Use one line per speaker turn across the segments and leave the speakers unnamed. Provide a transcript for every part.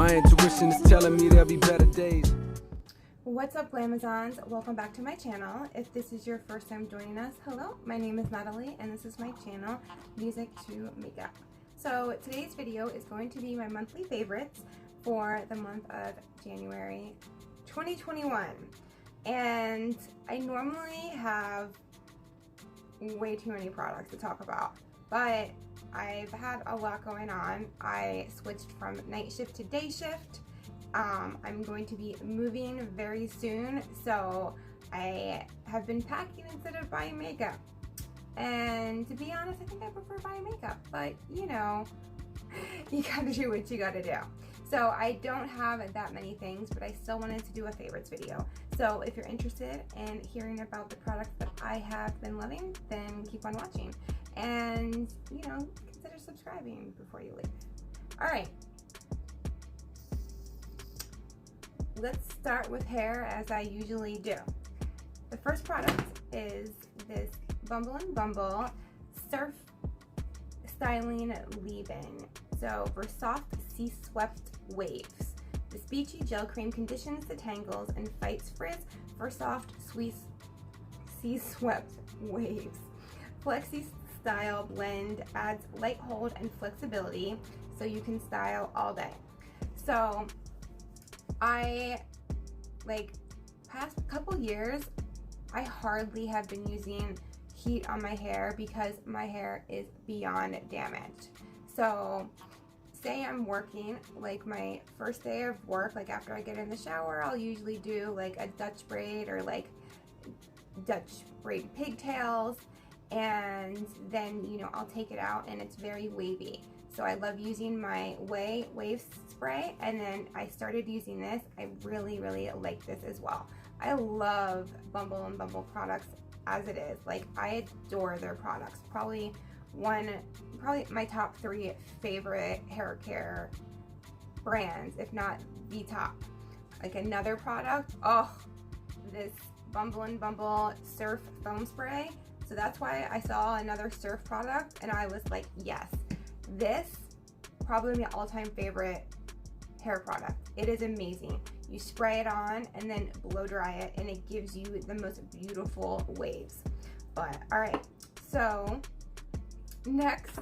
My intuition is telling me there'll be better days.
What's up, Glamazons? Welcome back to my channel. If this is your first time joining us, hello, my name is Natalie and this is my channel, Music2makeup. So today's video is going to be my monthly favorites for the month of January 2021. And I normally have way too many products to talk about, but I've had a lot going on. I switched from night shift to day shift. I'm going to be moving very soon, so I have been packing instead of buying makeup. And to be honest, I think I prefer buying makeup, but you know, you gotta do what you gotta do. So I don't have that many things, but I still wanted to do a favorites video. So if you're interested in hearing about the products that I have been loving, then keep on watching. And, you know, consider subscribing before you leave. All right. Let's start with hair as I usually do. The first product is this Bumble & Bumble Surf Styling Leave-In. So for soft sea-swept waves. This beachy gel cream conditions the tangles and fights frizz for soft, sweet, sea-swept waves. Flexi Style Blend adds light hold and flexibility so you can style all day. So I, past couple years, I hardly have been using heat on my hair because my hair is beyond damaged. So say I'm working, like my first day of work, like after I get in the shower, I'll usually do like a Dutch braid or like Dutch braid pigtails, and then, you know, I'll take it out and it's very wavy. So I love using my wave spray, and then I started using this. I really like this as well. I love Bumble & Bumble products as it is. Like, I adore their products. Probably my top 3 favorite hair care brands, if not the top. Like another product, oh, this Bumble & Bumble Surf Foam Spray. So that's why I saw another surf product and I was like, yes, this probably my all-time favorite hair product. It is amazing. You spray it on and then blow dry it and it gives you the most beautiful waves. But all right, so next,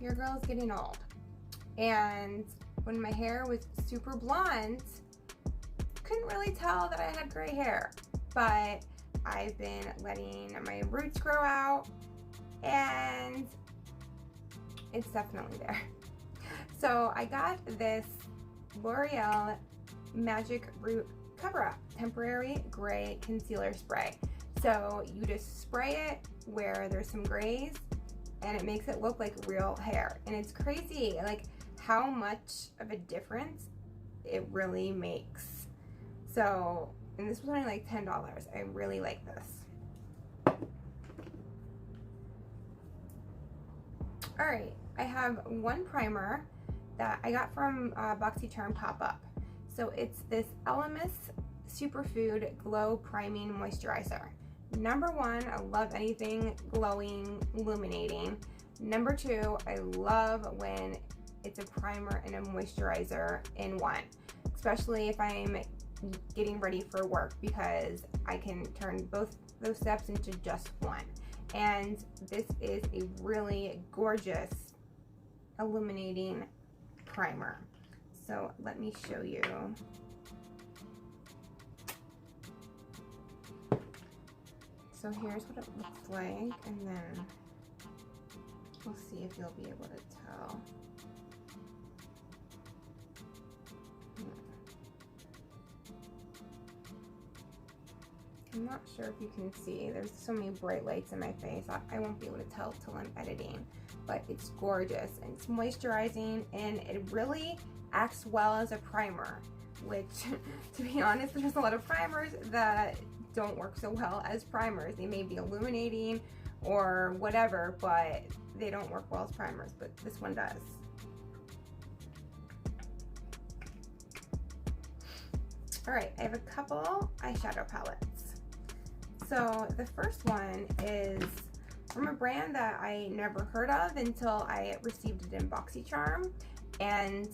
your girl is getting old. And when my hair was super blonde, couldn't really tell that I had gray hair. But I've been letting my roots grow out and it's definitely there. So I got this L'Oreal Magic Root Cover Up Temporary Gray Concealer Spray. So you just spray it where there's some grays and it makes it look like real hair. And it's crazy like how much of a difference it really makes. So, and this was only like $10. I really like this. All right, I have one primer that I got from BoxyCharm Pop-Up. So it's this Elemis Superfood Glow Priming Moisturizer. Number 1, I love anything glowing, illuminating. Number 2, I love when it's a primer and a moisturizer in one, especially if I'm getting ready for work, because I can turn both those steps into just one. And this is a really gorgeous illuminating primer. So let me show you. So here's what it looks like, and then we'll see if you'll be able to tell. I'm not sure if you can see. There's so many bright lights in my face. I won't be able to tell till I'm editing, but it's gorgeous and it's moisturizing and it really acts well as a primer, which to be honest, there's a lot of primers that don't work so well as primers. They may be illuminating or whatever, but they don't work well as primers, but this one does. All right, I have a couple eyeshadow palettes. So the first one is from a brand that I never heard of until I received it in BoxyCharm, and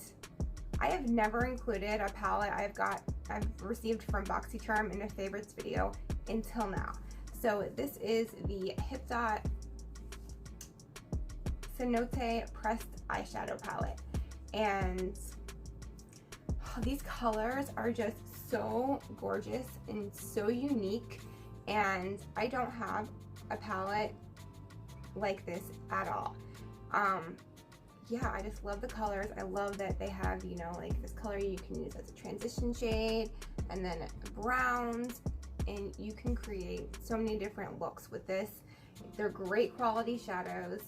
I have never included a palette I've received from BoxyCharm in a favorites video until now. So this is the Hip Dot Cenote Pressed Eyeshadow Palette, and these colors are just so gorgeous and so unique, and I don't have a palette like this at all. Yeah, I just love the colors. I love that they have, you know, like this color you can use as a transition shade, and then browns, and you can create so many different looks with this. They're great quality shadows,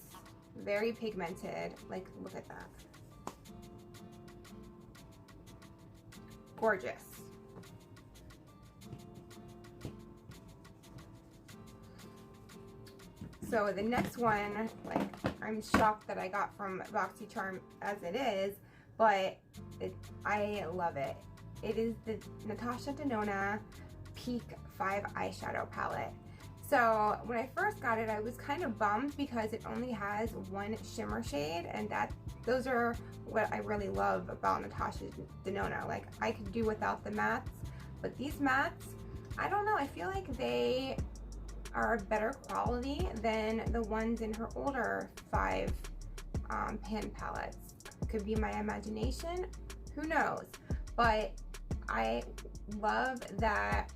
very pigmented. Like, look at that. Gorgeous. So the next one, like, I'm shocked that I got from BoxyCharm as it is, but I love it. It is the Natasha Denona Peak 5 eyeshadow palette. So when I first got it, I was kind of bummed because it only has one shimmer shade, and those are what I really love about Natasha Denona. Like, I could do without the mattes, but these mattes, I don't know, I feel like they are better quality than the ones in her older 5 pan palettes. Could be my imagination, who knows? But I love that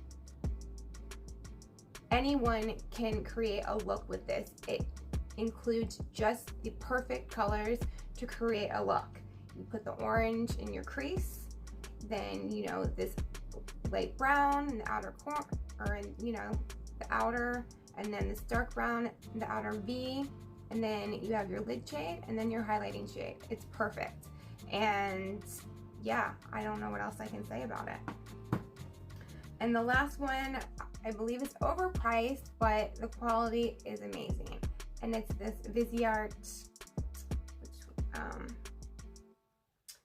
anyone can create a look with this. It includes just the perfect colors to create a look. You put the orange in your crease, then, you know, this light brown in the outer corner, or in, you know, the outer, and then this dark brown in the outer V, and then you have your lid shade, and then your highlighting shade. It's perfect. And yeah, I don't know what else I can say about it. And the last one, I believe it's overpriced, but the quality is amazing. And it's this Viseart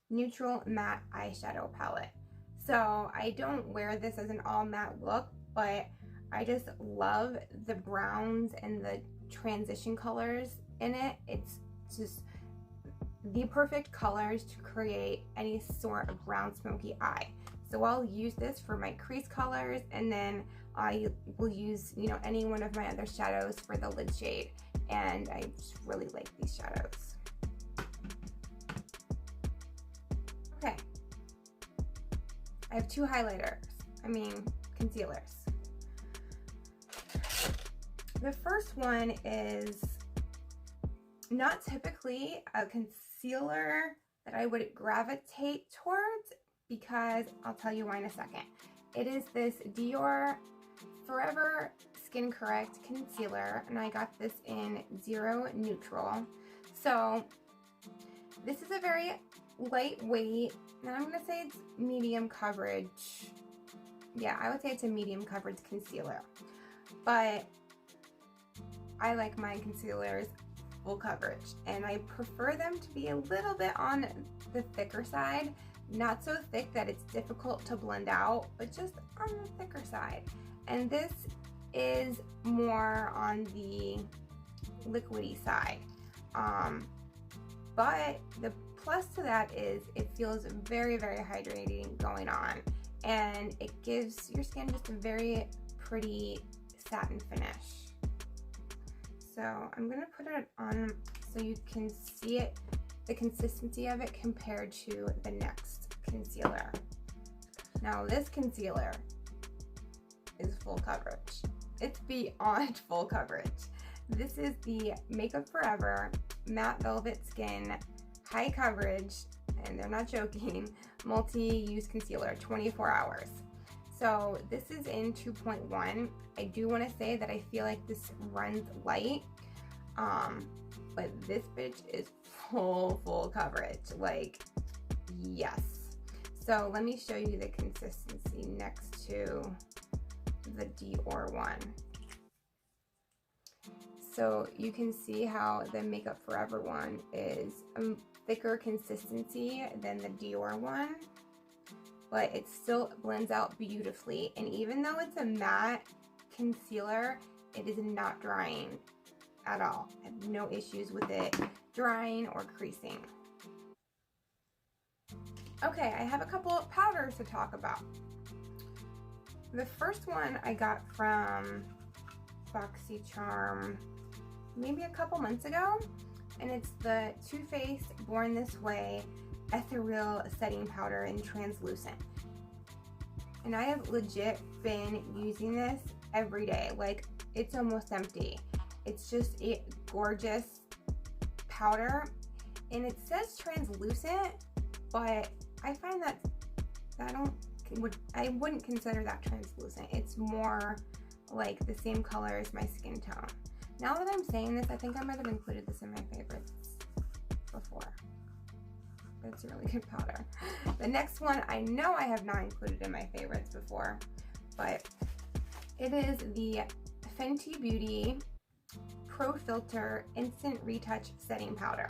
Neutral Matte Eyeshadow Palette. So I don't wear this as an all matte look, but I just love the browns and the transition colors in it. It's just the perfect colors to create any sort of brown smoky eye. So I'll use this for my crease colors, and then I will use, you know, any one of my other shadows for the lid shade. And I just really like these shadows. Okay. I have 2 highlighters, concealers. The first one is not typically a concealer that I would gravitate towards, because I'll tell you why in a second. It is this Dior Forever Skin Correct Concealer, and I got this in Zero Neutral. So this is a very lightweight, and I'm gonna say it's medium coverage. Yeah, I would say it's a medium coverage concealer, but I like my concealers full coverage, and I prefer them to be a little bit on the thicker side. Not so thick that it's difficult to blend out, but just on the thicker side. And this is more on the liquidy side. But the plus to that is it feels very, very hydrating going on, and it gives your skin just a very pretty satin finish. So I'm gonna put it on so you can see it, the consistency of it compared to the next concealer. Now this concealer is full coverage. It's beyond full coverage. This is the Makeup Forever Matte Velvet Skin High Coverage, and they're not joking, multi-use concealer, 24 hours. So this is in 2.1. I do want to say that I feel like this runs light, but this bitch is full coverage, like, yes. So let me show you the consistency next to the Dior one. So you can see how the Makeup Forever one is a thicker consistency than the Dior one, but it still blends out beautifully. And even though it's a matte concealer, it is not drying at all. I have no issues with it drying or creasing. Okay, I have a couple of powders to talk about. The first one I got from BoxyCharm maybe a couple months ago, and it's the Too Faced Born This Way Ethereal Setting Powder in Translucent. And I have legit been using this every day. Like, it's almost empty. It's just a gorgeous powder, and it says translucent, but I find that I wouldn't consider that translucent. It's more like the same color as my skin tone. Now that I'm saying this, I think I might have included this in my favorites before. But it's a really good powder. The next one I know I have not included in my favorites before, but it is the Fenty Beauty Pro Filter Instant Retouch Setting Powder.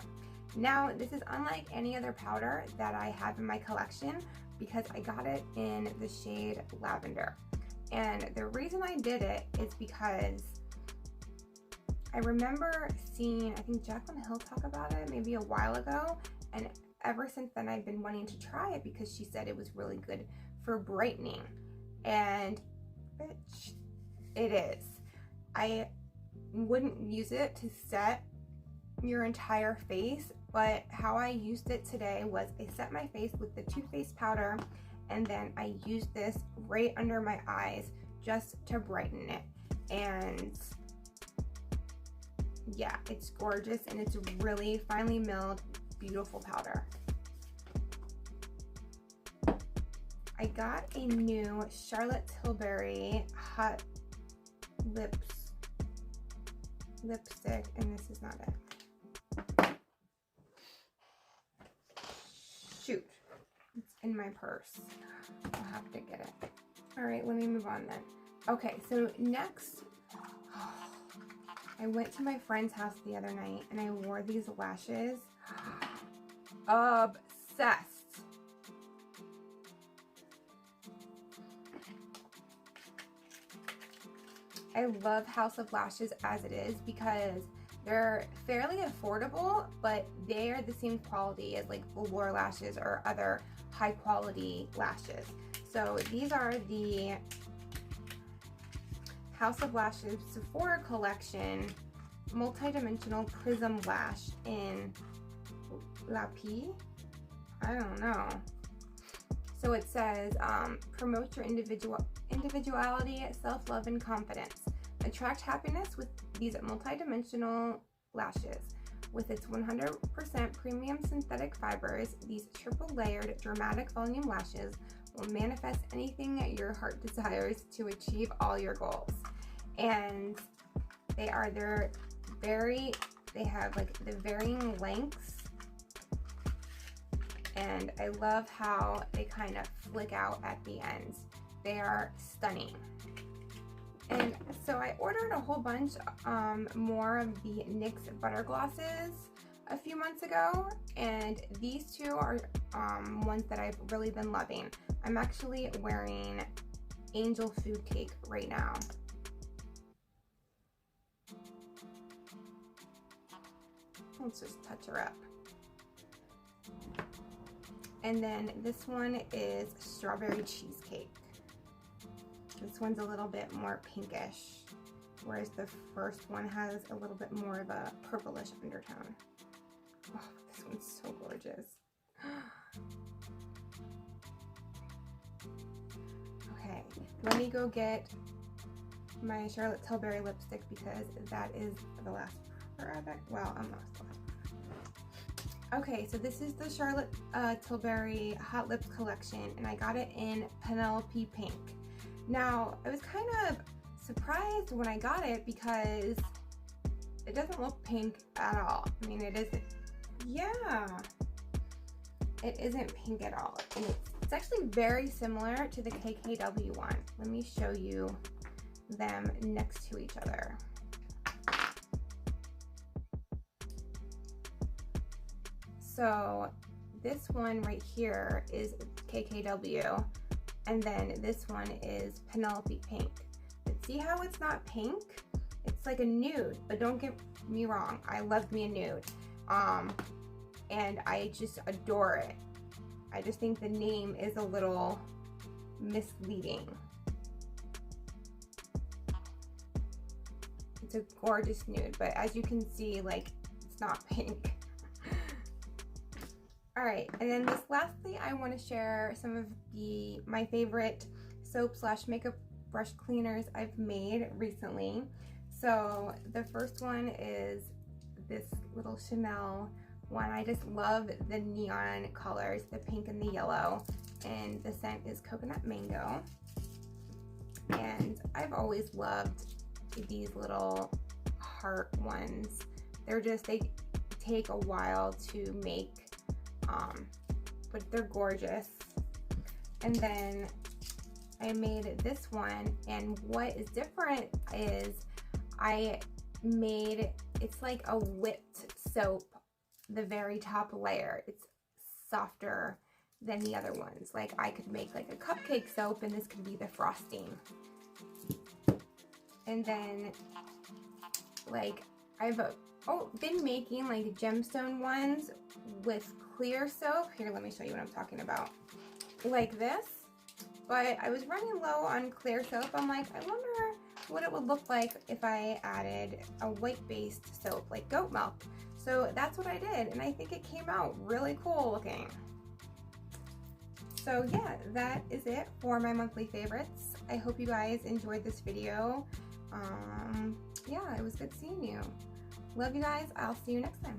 Now, this is unlike any other powder that I have in my collection because I got it in the shade Lavender. And the reason I did it is because I remember seeing, I think Jaclyn Hill talk about it maybe a while ago, and ever since then I've been wanting to try it because she said it was really good for brightening. And bitch, it is. I wouldn't use it to set your entire face, but how I used it today was I set my face with the Too Faced powder, and then I used this right under my eyes just to brighten it. And yeah, it's gorgeous, and it's really finely milled, beautiful powder. I got a new Charlotte Tilbury Hot lipstick, and this is not it. Shoot, it's in my purse. I'll have to get it. All right, let me move on then. Okay, so next, I went to my friend's house the other night and I wore these lashes. Obsessed. I love House of Lashes as it is because they're fairly affordable, but they are the same quality as like velour lashes or other high quality lashes. So these are the House of Lashes Sephora Collection Multi-Dimensional Prism Lash in Lapis? I don't know. So it says, promote your individuality, self-love, and confidence. Attract happiness with these multi-dimensional lashes. With its 100% premium synthetic fibers, these triple-layered dramatic volume lashes will manifest anything your heart desires to achieve all your goals. And they have like the varying lengths, and I love how they kind of flick out at the ends. They are stunning. And so I ordered a whole bunch more of the NYX Butter Glosses a few months ago, and these two are ones that I've really been loving. I'm actually wearing Angel Food Cake right now. Let's just touch her up. And then this one is Strawberry Cheesecake. This one's a little bit more pinkish, whereas the first one has a little bit more of a purplish undertone. Oh, this one's so gorgeous. Okay, let me go get my Charlotte Tilbury lipstick because that is the last product. Well, I'm not still. Okay, so this is the Charlotte Tilbury Hot Lips Collection, and I got it in Penelope Pink. Now, I was kind of surprised when I got it because it doesn't look pink at all. I mean, it isn't. Yeah, it isn't pink at all. And it's actually very similar to the KKW one. Let me show you them next to each other. So this one right here is KKW, and then this one is Penelope Pink. But see how it's not pink? It's like a nude, but don't get me wrong, I love me a nude. And I just adore it. I just think the name is a little misleading. It's a gorgeous nude, but as you can see, like, it's not pink. All right, and then lastly, I want to share some of my favorite soap / makeup brush cleaners I've made recently. So the first one is this little Chanel one. I just love the neon colors, the pink and the yellow, and the scent is coconut mango. And I've always loved these little heart ones. They take a while to make, but they're gorgeous. And then I made this one, and what is different is it's like a whipped soap, the very top layer. It's softer than the other ones. Like, I could make like a cupcake soap, and this could be the frosting. And then, like, I've been making like gemstone ones with clear soap. Here, let me show you what I'm talking about. Like this. But I was running low on clear soap. I'm like, I wonder what it would look like if I added a white-based soap, like goat milk. So that's what I did, and I think it came out really cool looking. So yeah, that is it for my monthly favorites. I hope you guys enjoyed this video. Yeah, it was good seeing you. Love you guys. I'll see you next time.